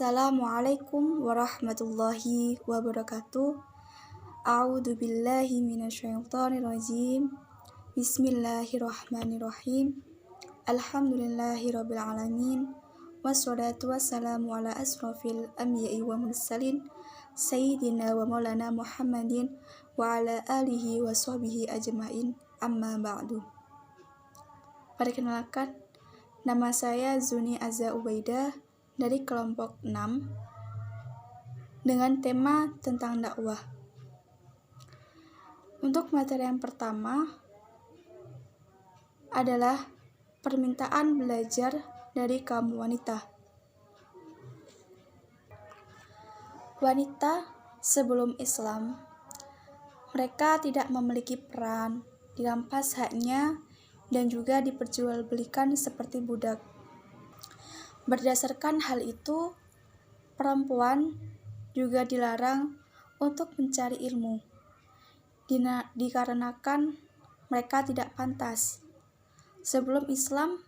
Assalamualaikum warahmatullahi wabarakatuh. A'udzu billahi minasyaitonir rajim. Bismillahirrahmanirrahim. Alhamdulillahirabbil alamin. Wassalatu wassalamu ala asrofil anbiya'i wa mursalin sayyidina wa maulana Muhammadin wa ala alihi wa sahbihi ajmain. Amma ba'du. Perkenalkan, nama saya Zuni Azza Ubaidah dari kelompok 6 dengan tema tentang dakwah. Untuk materi yang pertama adalah permintaan belajar dari kaum wanita. Wanita sebelum Islam, mereka tidak memiliki peran, dirampas haknya, dan juga diperjualbelikan seperti budak. Berdasarkan hal itu, perempuan juga dilarang untuk mencari ilmu, dikarenakan mereka tidak pantas. Sebelum Islam,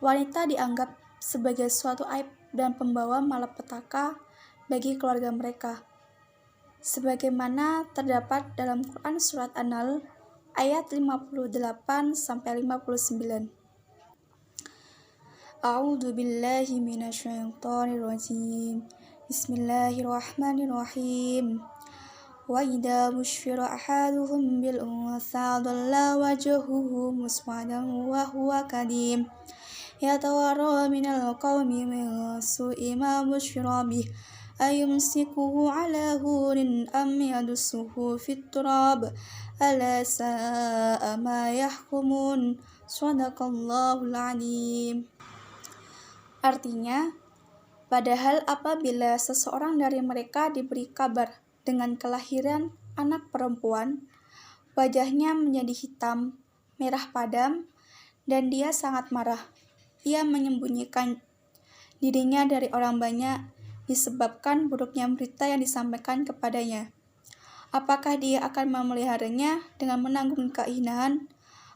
wanita dianggap sebagai suatu aib dan pembawa malapetaka bagi keluarga mereka. Sebagaimana terdapat dalam Quran Surat An-Nahl ayat 58-59. A'udzu billahi minasyaitonir rajim. Bismillahirrahmanirrahim. Wa idza busyira ahaduhum bil untha dhalla wajhuhu muswaddan wa huwa kadhim yatawarra minal qaumi min su'i ma busyira bih ayumsikuhu ala hurin am yadussuhu fit turab ala sa'a ma yahkumun. Shadaqallahul azim. Artinya, padahal apabila seseorang dari mereka diberi kabar dengan kelahiran anak perempuan, wajahnya menjadi hitam, merah padam, dan dia sangat marah. Ia menyembunyikan dirinya dari orang banyak disebabkan buruknya berita yang disampaikan kepadanya. Apakah dia akan memeliharanya dengan menanggung kehinaan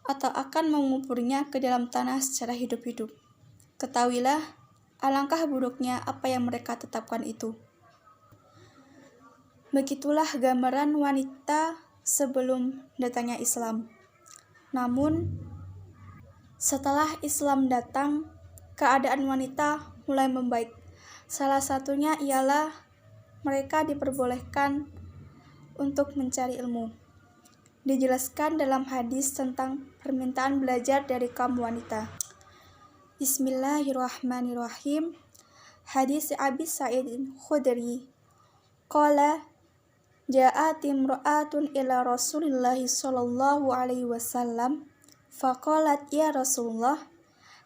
atau akan menguburnya ke dalam tanah secara hidup-hidup? Ketahuilah, alangkah buruknya apa yang mereka tetapkan itu. Begitulah gambaran wanita sebelum datangnya Islam. Namun, setelah Islam datang, keadaan wanita mulai membaik. Salah satunya ialah mereka diperbolehkan untuk mencari ilmu. Dijelaskan dalam hadis tentang permintaan belajar dari kaum wanita. Bismillahirrahmanirrahim. Hadis Abi Sa'id Khudri qala ja'at imra'atun ila Rasulillah sallallahu alaihi wasallam faqalat ya Rasulullah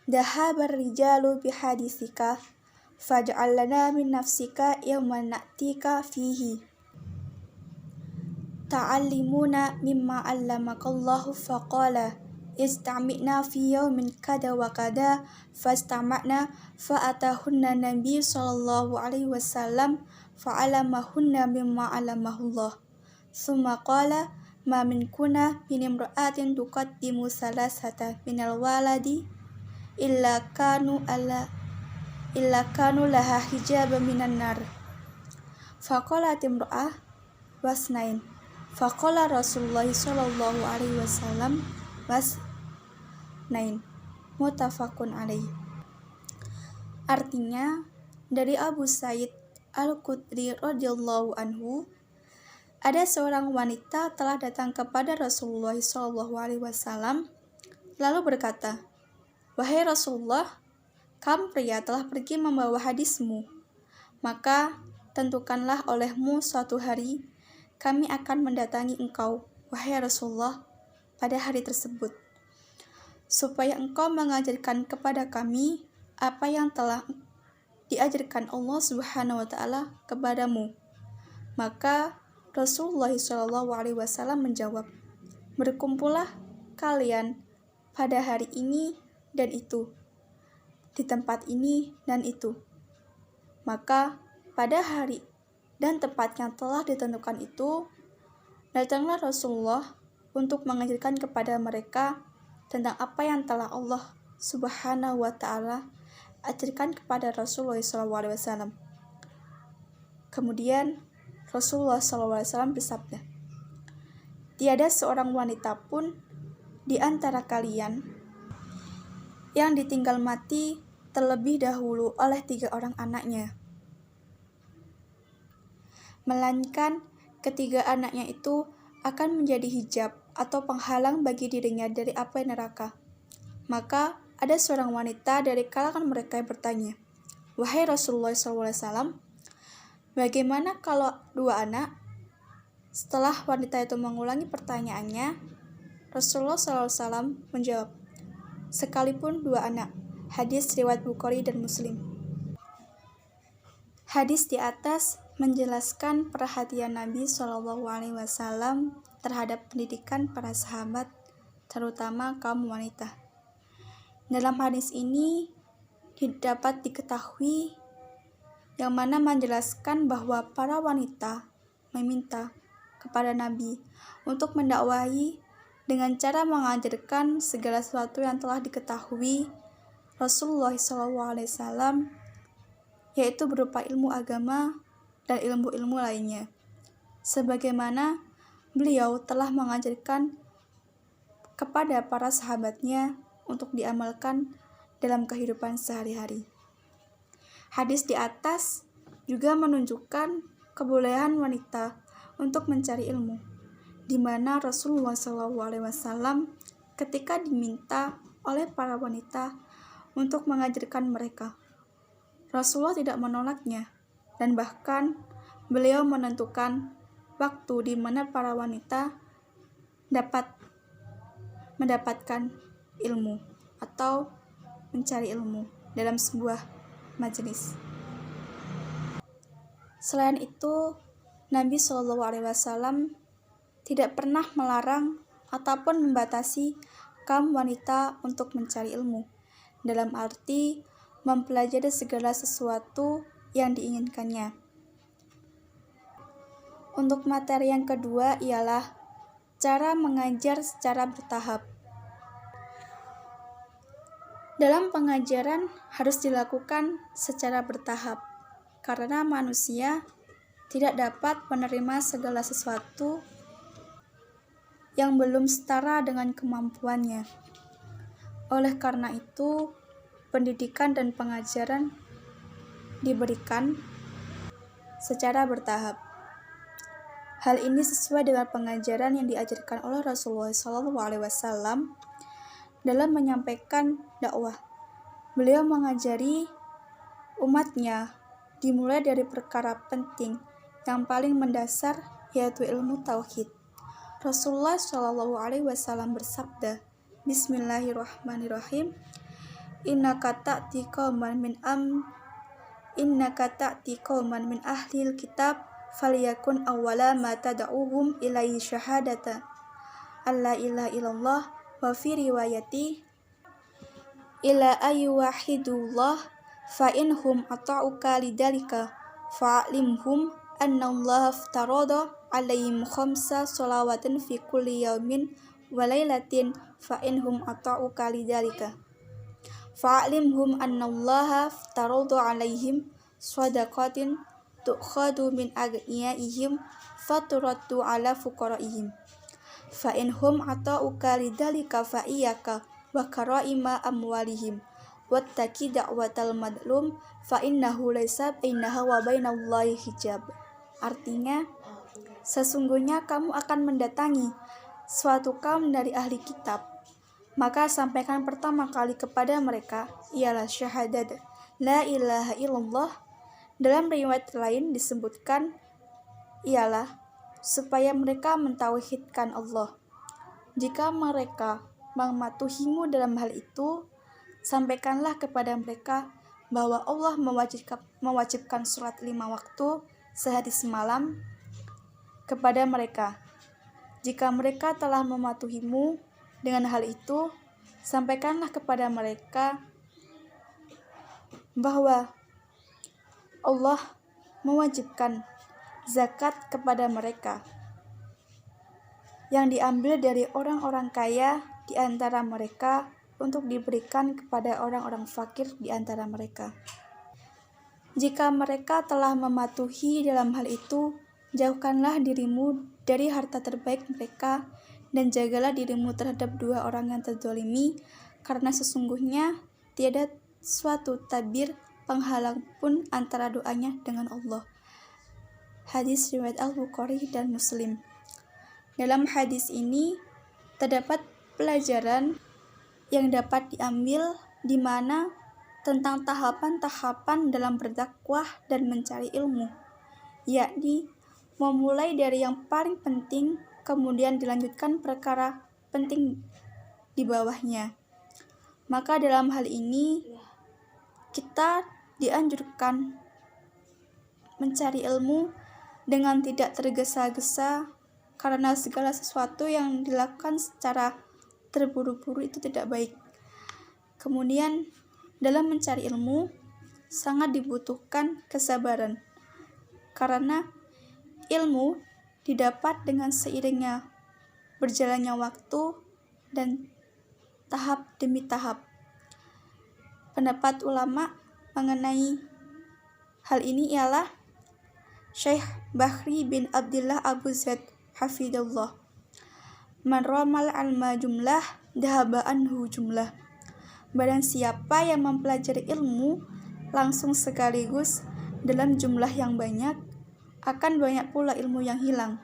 dhahabar rijalu bihadisika faj'al lana min nafsika yawman na'tika fihi ta'allimuna mimma 'allamakallahu faqala istami'na fi yawmin kada wa kada fastama'na fa'atahunna nabi sallallahu alaihi wasallam fa'alamahunna mimma 'allamahullah summa qala ma minkuna min imra'atin tuqaddimu salasata minal waladi illa kanu laha hijaban minan nar faqalat imra'ah wasnain faqala Rasulullah sallallahu alaihi wasallam wasnain muttafaqun alaih. Artinya, dari Abu Sa'id Al-Khudri radhiyallahu anhu, ada seorang wanita telah datang kepada Rasulullah sallallahu alaihi wasallam lalu berkata, "Wahai Rasulullah, kaum pria telah pergi membawa hadismu, maka tentukanlah olehmu suatu hari kami akan mendatangi engkau, wahai Rasulullah, pada hari tersebut, supaya engkau mengajarkan kepada kami apa yang telah diajarkan Allah Subhanahu wa Ta'ala kepadamu." Maka Rasulullah SAW menjawab, "Berkumpullah kalian pada hari ini dan itu, di tempat ini dan itu." Maka pada hari dan tempat yang telah ditentukan itu, datanglah Rasulullah untuk mengajarkan kepada mereka tentang apa yang telah Allah Subhanahu wa Ta'ala ajarkan kepada Rasulullah SAW. Kemudian Rasulullah SAW bersabda, "Tiada seorang wanita pun di antara kalian yang ditinggal mati terlebih dahulu oleh 3 orang anaknya, melainkan ketiga anaknya itu akan menjadi hijab atau penghalang bagi dirinya dari api neraka." Maka ada seorang wanita dari kalangan mereka yang bertanya, "Wahai Rasulullah SAW, bagaimana kalau 2 anak?" Setelah wanita itu mengulangi pertanyaannya, Rasulullah SAW menjawab, "Sekalipun 2 anak." Hadis riwayat Bukhari dan Muslim. Hadis di atas menjelaskan perhatian Nabi SAW terhadap pendidikan para sahabat, terutama kaum wanita. Dalam hadis ini dapat diketahui yang mana menjelaskan bahwa para wanita meminta kepada Nabi untuk mendakwahi dengan cara mengajarkan segala sesuatu yang telah diketahui Rasulullah SAW, yaitu berupa ilmu agama dan ilmu-ilmu lainnya, sebagaimana beliau telah mengajarkan kepada para sahabatnya untuk diamalkan dalam kehidupan sehari-hari. Hadis di atas juga menunjukkan kebolehan wanita untuk mencari ilmu, di mana Rasulullah SAW ketika diminta oleh para wanita untuk mengajarkan mereka, Rasulullah tidak menolaknya, dan bahkan beliau menentukan waktu di mana para wanita dapat mendapatkan ilmu atau mencari ilmu dalam sebuah majelis. Selain itu, Nabi SAW tidak pernah melarang ataupun membatasi kaum wanita untuk mencari ilmu, dalam arti mempelajari segala sesuatu yang diinginkannya. Untuk materi yang kedua ialah cara mengajar secara bertahap. Dalam pengajaran harus dilakukan secara bertahap, karena manusia tidak dapat menerima segala sesuatu yang belum setara dengan kemampuannya. Oleh karena itu, pendidikan dan pengajaran diberikan secara bertahap. Hal ini sesuai dengan pengajaran yang diajarkan oleh Rasulullah SAW dalam menyampaikan dakwah. Beliau mengajari umatnya dimulai dari perkara penting yang paling mendasar, yaitu ilmu tauhid. Rasulullah SAW bersabda, "Bismillahirrahmanirrahim. Innaka ta'ti qauman min ahlil kitab falyakun awwala ma tad'uhum ilaihi syahadata alla ilaha illallah wa fi riwayati ila ayyuhidullah fa inhum ata'uka lidalika fa'limhum anna Allah aftarada alaihim khamsa salawatin fi kulli yawmin wa lailatin fa inhum ata'uka lidalika fa'limhum anna Allah aftarada alaihim shadaqatin tu'khadu min aghniyaihim faturaddu ala fuqaraihim fa inhum ata'uka lidalika fa iyyaka wa karaima amwalihim wattaqi da'watal madlum fa innahu laysa bainaha wa bainallahi hijab." Artinya, sesungguhnya kamu akan mendatangi suatu kaum dari ahli kitab, maka sampaikan pertama kali kepada mereka ialah syahadat la ilaha illallah. Dalam riwayat lain disebutkan ialah supaya mereka mentauhidkan Allah. Jika mereka mematuhimu dalam hal itu, sampaikanlah kepada mereka bahwa Allah mewajibkan sholat 5 waktu sehari semalam kepada mereka. Jika mereka telah mematuhimu dengan hal itu, sampaikanlah kepada mereka bahwa Allah mewajibkan zakat kepada mereka yang diambil dari orang-orang kaya di antara mereka untuk diberikan kepada orang-orang fakir di antara mereka. Jika mereka telah mematuhi dalam hal itu, jauhkanlah dirimu dari harta terbaik mereka dan jagalah dirimu terhadap dua orang yang terzalimi, karena sesungguhnya tiada suatu tabir penghalang pun antara doanya dengan Allah. Hadis riwayat Al-Bukhari dan Muslim. Dalam hadis ini terdapat pelajaran yang dapat diambil di mana tentang tahapan-tahapan dalam berdakwah dan mencari ilmu, yakni memulai dari yang paling penting, kemudian dilanjutkan perkara penting di bawahnya. Maka dalam hal ini kita dianjurkan mencari ilmu dengan tidak tergesa-gesa, karena segala sesuatu yang dilakukan secara terburu-buru itu tidak baik. Kemudian dalam mencari ilmu sangat dibutuhkan kesabaran, karena ilmu didapat dengan seiringnya berjalannya waktu dan tahap demi tahap. Pendapat ulama mengenai hal ini ialah Syekh Bahri bin Abdullah Abu Zaid hafidallah, man ramal alma jumlah dhahaba anhu jumlah. Barang siapa yang mempelajari ilmu langsung sekaligus dalam jumlah yang banyak, akan banyak pula ilmu yang hilang.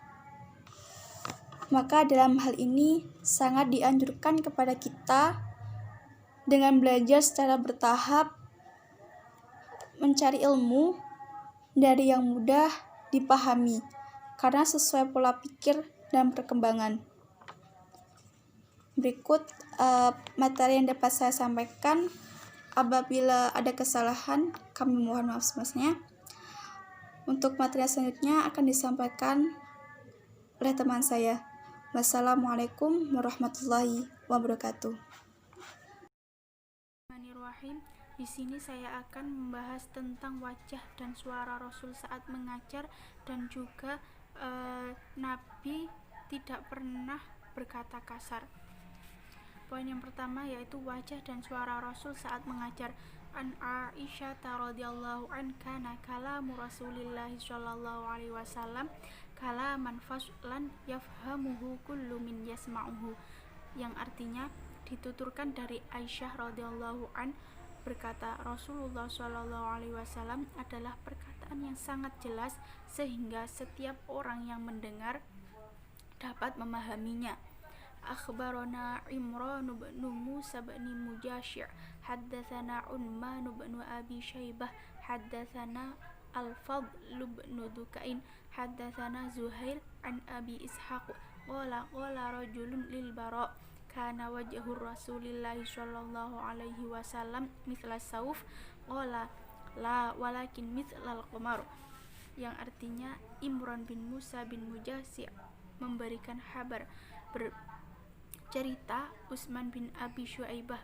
Maka dalam hal ini sangat dianjurkan kepada kita dengan belajar secara bertahap, mencari ilmu dari yang mudah dipahami, karena sesuai pola pikir dan perkembangan. Berikut materi yang dapat saya sampaikan. Apabila ada kesalahan, kami mohon maaf sebesarnya. Untuk materi selanjutnya akan disampaikan oleh teman saya. Wassalamualaikum warahmatullahi wabarakatuh. Bismillahirrahmanirrahim. Di sini saya akan membahas tentang wajah dan suara Rasul saat mengajar, dan juga Nabi tidak pernah berkata kasar. Poin yang pertama yaitu wajah dan suara Rasul saat mengajar. An Aisyah radhiyallahu anha kalamu Rasulillah sallallahu alaihi wasallam kalaman faslan yafhamuhu kullu min yasma'uhu, yang artinya dituturkan dari Aisyah radhiyallahu an berkata, Rasulullah sallallahu alaihi wasallam adalah perkataan yang sangat jelas sehingga setiap orang yang mendengar dapat memahaminya. Akhbarana Imran bin Musa bin Mujashir haddatsana Ummah bin Abi Syaibah haddatsana Al-Fadl bin Dukain haddatsana Zuhair an Abi Ishaq qala rajulun lil Bara kana wajhu Rasulillah sallallahu alaihi wasallam mithla sauf qala la walakin mithlal qamar, yang artinya Imran bin Musa bin Mujashir memberikan kabar. Bercerita Utsman bin Abi Syaibah,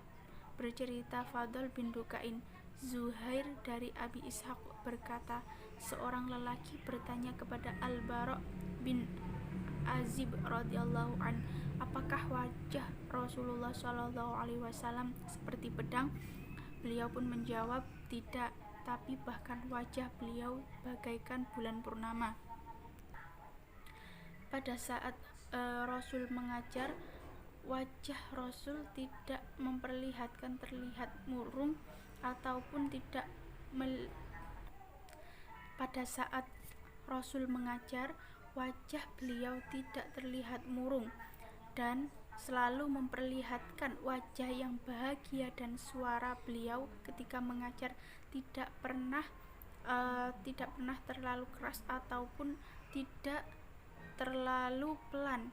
bercerita Fadl bin Dukain. Zuhair dari Abi Ishaq berkata, seorang lelaki bertanya kepada Al-Bara bin Azib radhiyallahu an, apakah wajah Rasulullah sallallahu alaihi wasallam seperti pedang? Beliau pun menjawab, tidak, tapi bahkan wajah beliau bagaikan bulan purnama. Pada saat Rasul mengajar, wajah Rasul tidak memperlihatkan terlihat murung ataupun tidak pada saat Rasul mengajar, wajah beliau tidak terlihat murung dan selalu memperlihatkan wajah yang bahagia, dan suara beliau ketika mengajar tidak pernah terlalu keras ataupun tidak terlalu pelan.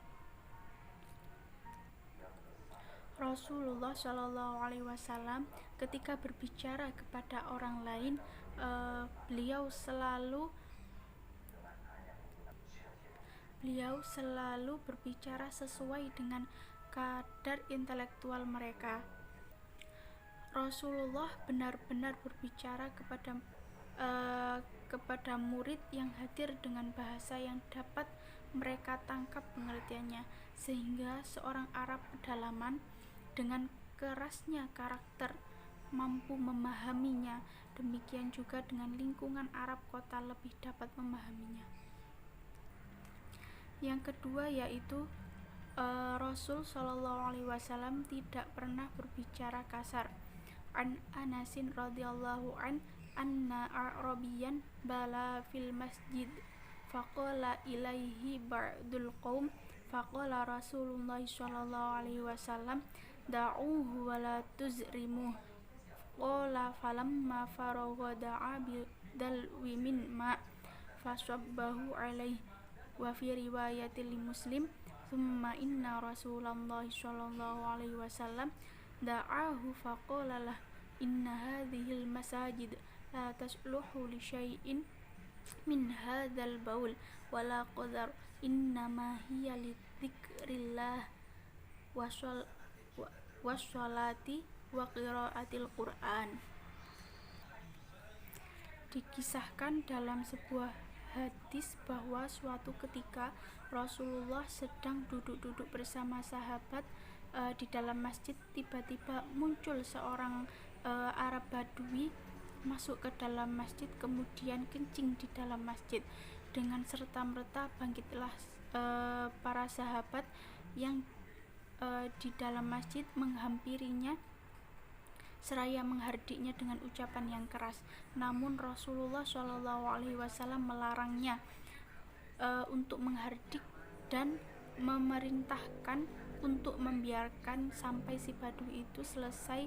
Rasulullah Shallallahu Alaihi Wasallam ketika berbicara kepada orang lain, beliau selalu berbicara sesuai dengan kadar intelektual mereka. Rasulullah benar-benar berbicara kepada murid yang hadir dengan bahasa yang dapat mereka tangkap pengertiannya, sehingga seorang Arab pedalaman dengan kerasnya karakter mampu memahaminya. Demikian juga dengan lingkungan Arab kota lebih dapat memahaminya. Yang kedua yaitu Rasul Shallallahu Alaihi Wasallam tidak pernah berbicara kasar. An Anasin radhiyallahu an anna Arabiyan bala fil masjid faqala ilaihi ba'dul qaum faqala Rasulullah Shallallahu Alaihi Wasallam da'uhu wa la tuzrimuh qala falamma faragha da'a bidalwi min ma fasabbahu alaihi wa fi riwayatil Muslim thumma inna Rasulullah sallallahu alaihi wasallam da'ahu faqala lah inna hadhil masajid la tasluhu li syai'in min hadzal baul wala qadar innama hiya li dzikrillah washolati wa qiraatil Qur'an. Dikisahkan dalam sebuah hadis bahwa suatu ketika Rasulullah sedang duduk-duduk bersama sahabat di dalam masjid. Tiba-tiba muncul seorang Arab Badui masuk ke dalam masjid, kemudian kencing di dalam masjid. Dengan serta-merta bangkitlah para sahabat yang di dalam masjid menghampirinya seraya menghardiknya dengan ucapan yang keras. Namun Rasulullah Shallallahu Alaihi Wasallam melarangnya untuk menghardik dan memerintahkan untuk membiarkan sampai si badui itu selesai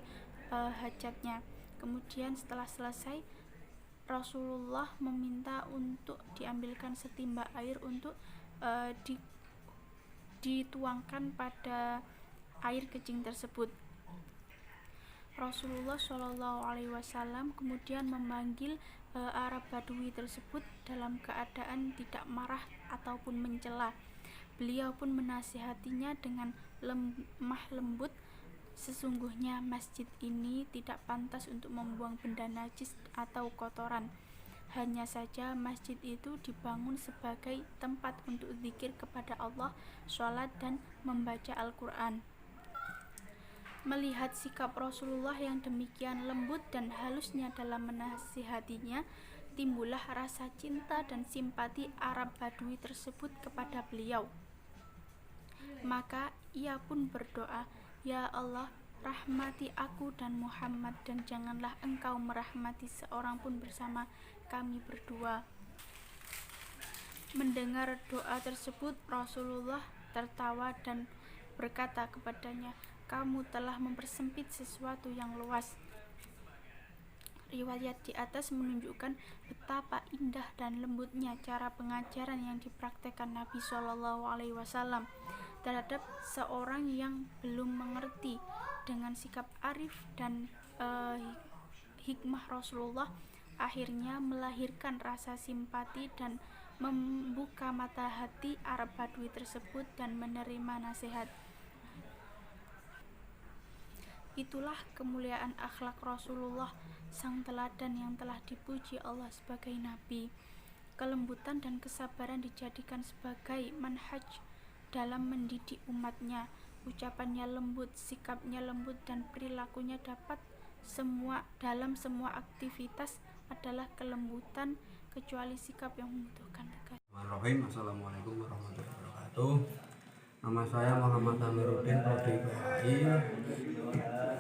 hajatnya. Kemudian setelah selesai, Rasulullah meminta untuk diambilkan setimba air untuk dituangkan pada air kencing tersebut. Rasulullah Shallallahu Alaihi Wasallam kemudian memanggil Arab Badui tersebut dalam keadaan tidak marah ataupun mencela. Beliau pun menasihatinya dengan lemah lembut. Sesungguhnya masjid ini tidak pantas untuk membuang benda najis atau kotoran. Hanya saja masjid itu dibangun sebagai tempat untuk zikir kepada Allah, sholat dan membaca Al-Quran. Melihat sikap Rasulullah yang demikian lembut dan halusnya dalam menasihatinya, timbullah rasa cinta dan simpati Arab Badui tersebut kepada beliau. Maka ia pun berdoa, "Ya Allah, rahmati aku dan Muhammad, dan janganlah engkau merahmati seorang pun bersama kami berdua." Mendengar doa tersebut, Rasulullah tertawa dan berkata kepadanya, "Kamu telah mempersempit sesuatu yang luas." Riwayat di atas menunjukkan betapa indah dan lembutnya cara pengajaran yang dipraktekkan Nabi Shallallahu Alaihi Wasallam terhadap seorang yang belum mengerti. Dengan sikap arif dan hikmah Rasulullah akhirnya melahirkan rasa simpati dan membuka mata hati Arab Badui tersebut dan menerima nasihat. Itulah kemuliaan akhlak Rasulullah, sang teladan yang telah dipuji Allah sebagai Nabi. Kelembutan dan kesabaran dijadikan sebagai manhaj dalam mendidik umatnya. Ucapannya lembut, sikapnya lembut, dan perilakunya dapat dalam semua aktivitas adalah kelembutan, kecuali sikap yang membutuhkan tegas. Assalamualaikum warahmatullahi wabarakatuh. Nama saya Muhammad Amiruddin, Prodi PAI,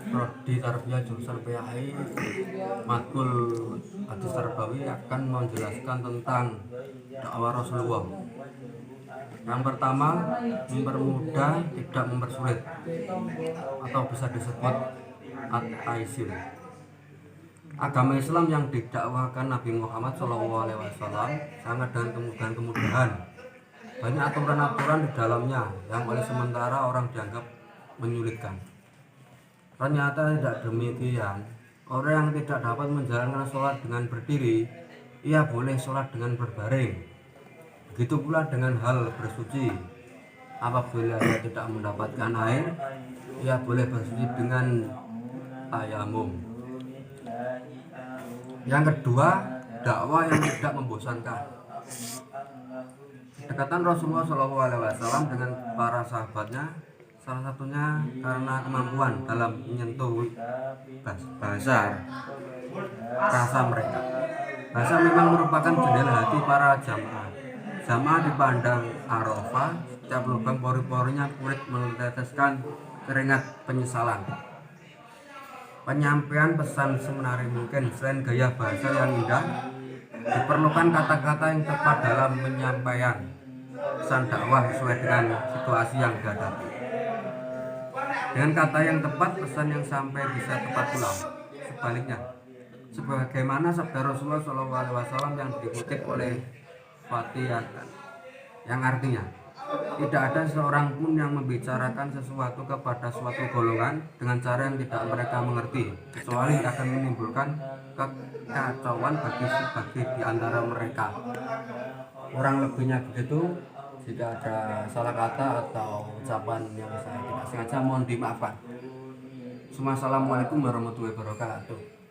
Prodi Tarbiyah jurusan PAI, Matkul Hadis Tarbawi akan menjelaskan tentang dakwah Rasulullah. Yang pertama, mempermudah, tidak mempersulit, atau bisa disebut at-taisir. Agama Islam yang didakwakan Nabi Muhammad SAW sangat dengan kemudahan. Banyak aturan-aturan di dalamnya yang oleh sementara orang dianggap menyulitkan. Ternyata tidak demikian. Orang yang tidak dapat menjalankan sholat dengan berdiri, ia boleh sholat dengan berbaring. Begitu pula dengan hal bersuci. Apabila ia tidak mendapatkan air, ia boleh bersuci dengan tayamum. Yang kedua, dakwah yang tidak membosankan. Kedekatan Rasulullah SAW dengan para sahabatnya Salah satunya karena kemampuan dalam menyentuh bahasa rasa mereka. Bahasa memang merupakan jendela hati para jamaah. Jamaah dipandang Arafah, setiap lubang pori-porinya kulit meneteskan keringat penyesalan. Penyampaian pesan semenarik mungkin. Selain gaya bahasa yang indah, diperlukan kata-kata yang tepat dalam penyampaian pesan dakwah sesuai dengan situasi yang dihadapi. Dengan kata yang tepat, pesan yang sampai bisa tepat pula. Sebaliknya, sebagaimana sabda Rasulullah SAW yang dikutip oleh Fatihah, yang artinya tidak ada seorang pun yang membicarakan sesuatu kepada suatu golongan dengan cara yang tidak mereka mengerti, kecuali akan menimbulkan kekacauan bagi di antara mereka. Kurang lebihnya begitu. Jika ada salah kata atau ucapan yang saya tidak sengaja, mohon dimaafkan. Assalamualaikum warahmatullahi wabarakatuh.